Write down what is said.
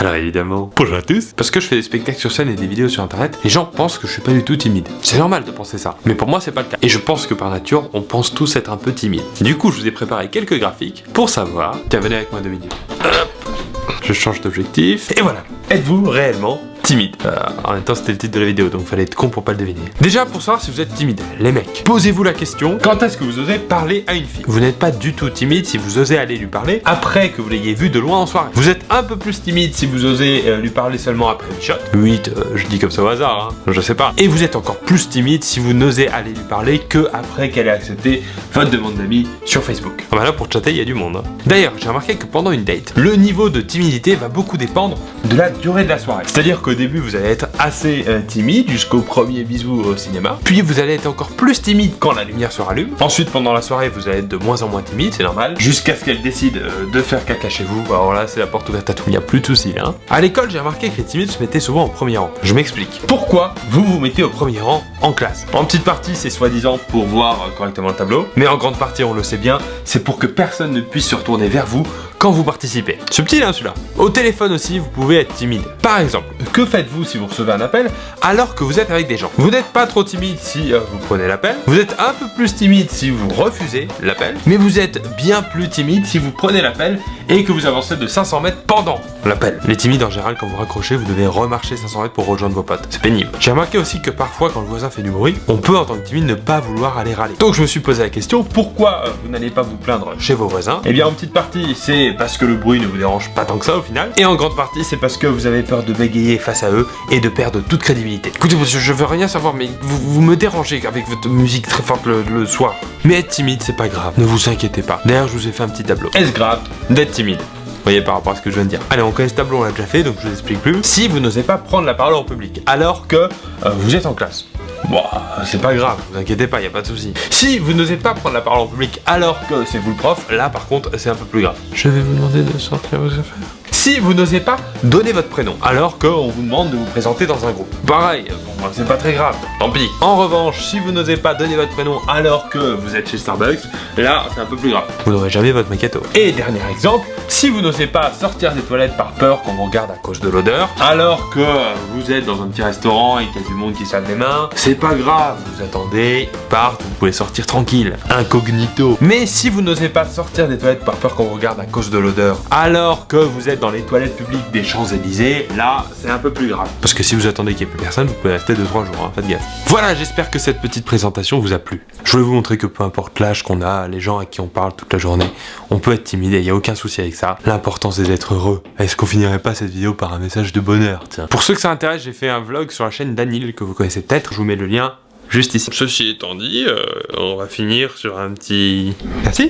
Alors évidemment, bonjour à tous. Parce que je fais des spectacles sur scène et des vidéos sur internet, les gens pensent que je suis pas du tout timide. C'est normal de penser ça, mais pour moi c'est pas le cas. Et je pense que par nature, on pense tous être un peu timide. Du coup, je vous ai préparé quelques graphiques pour savoir. Tiens, venez avec moi 2 minutes. Hop. Je change d'objectif, et voilà. Êtes-vous réellement timide? En même temps, c'était le titre de la vidéo, donc fallait être con pour pas le deviner. Déjà, pour savoir si vous êtes timide, les mecs, posez-vous la question, quand est-ce que vous osez parler à une fille? Vous n'êtes pas du tout timide si vous osez aller lui parler après que vous l'ayez vue de loin en soirée. Vous êtes un peu plus timide si vous osez lui parler seulement après une shot. 8, je dis comme ça au hasard, hein, je sais pas. Et vous êtes encore plus timide si vous n'osez aller lui parler que après qu'elle ait accepté votre demande d'amis sur Facebook. Ah bah là, pour chatter, il y a du monde. Hein. D'ailleurs, j'ai remarqué que pendant une date, le niveau de timidité va beaucoup dépendre de la durée de la soirée. C'est-à-dire qu'au début, vous allez être assez timide jusqu'au premier bisou au cinéma. Puis vous allez être encore plus timide quand la lumière se rallume. Ensuite, pendant la soirée, vous allez être de moins en moins timide, c'est normal. Jusqu'à ce qu'elle décide de faire caca chez vous. Alors là, c'est la porte ouverte à tout, il n'y a plus de soucis. Hein. À l'école, j'ai remarqué que les timides se mettaient souvent au premier rang. Je m'explique. Pourquoi vous vous mettez au premier rang en classe? En petite partie, c'est soi-disant pour voir correctement le tableau. Mais en grande partie, on le sait bien, c'est pour que personne ne puisse se retourner vers vous quand vous participez. Subtil, hein, celui-là. Au téléphone aussi, vous pouvez être timide. Par exemple, que faites-vous si vous recevez un appel alors que vous êtes avec des gens? Vous n'êtes pas trop timide si vous prenez l'appel. Vous êtes un peu plus timide si vous refusez l'appel. Mais vous êtes bien plus timide si vous prenez l'appel et que vous avancez de 500 mètres pendant l'appel. Les timides, en général, quand vous raccrochez, vous devez remarcher 500 mètres pour rejoindre vos potes. C'est pénible. J'ai remarqué aussi que parfois, quand le voisin fait du bruit, on peut, en tant que timide, ne pas vouloir aller râler. Donc je me suis posé la question, pourquoi vous n'allez pas vous plaindre chez vos voisins? Eh bien, en petite partie, c'est parce que le bruit ne vous dérange pas tant que ça au final. Et en grande partie, c'est parce que vous avez peur de bégayer face à eux et de perdre toute crédibilité. Écoutez, je veux rien savoir, mais vous me dérangez avec votre musique très forte le soir. Mais être timide, c'est pas grave. Ne vous inquiétez pas. D'ailleurs, je vous ai fait un petit tableau. Est-ce grave d'être timide? Vous voyez par rapport à ce que je viens de dire. Allez, on connaît ce tableau, on l'a déjà fait, donc je vous explique plus. Si vous n'osez pas prendre la parole en public, alors que vous êtes en classe, bon, c'est pas grave, vous inquiétez pas, y a pas de souci. Si vous n'osez pas prendre la parole en public alors que c'est vous le prof, là par contre c'est un peu plus grave. Je vais vous demander de sortir vos affaires. Si vous n'osez pas donner votre prénom alors qu'on vous demande de vous présenter dans un groupe, pareil, bon, c'est pas très grave, tant pis. En revanche, si vous n'osez pas donner votre prénom alors que vous êtes chez Starbucks, là c'est un peu plus grave. Vous n'aurez jamais votre macchiato. Et dernier exemple, si vous n'osez pas sortir des toilettes par peur qu'on vous regarde à cause de l'odeur, alors que vous êtes dans un petit restaurant et qu'il y a du monde qui se lave les mains, c'est pas grave, vous attendez, ils partent, vous pouvez sortir tranquille, incognito. Mais si vous n'osez pas sortir des toilettes par peur qu'on vous regarde à cause de l'odeur, alors que vous êtes dans les toilettes publiques des Champs-Élysées, là c'est un peu plus grave. Parce que si vous attendez qu'il n'y ait plus personne, vous pouvez rester 2-3 jours, hein, faites gaffe. Voilà, j'espère que cette petite présentation vous a plu. Je voulais vous montrer que peu importe l'âge qu'on a, les gens à qui on parle toute la journée, on peut être timide et il n'y a aucun souci avec ça. L'important c'est d'être heureux. Est-ce qu'on finirait pas cette vidéo par un message de bonheur, tiens? Pour ceux que ça intéresse, j'ai fait un vlog sur la chaîne d'Anil que vous connaissez peut-être, je vous mets le lien juste ici. Ceci étant dit, on va finir sur un petit... Merci.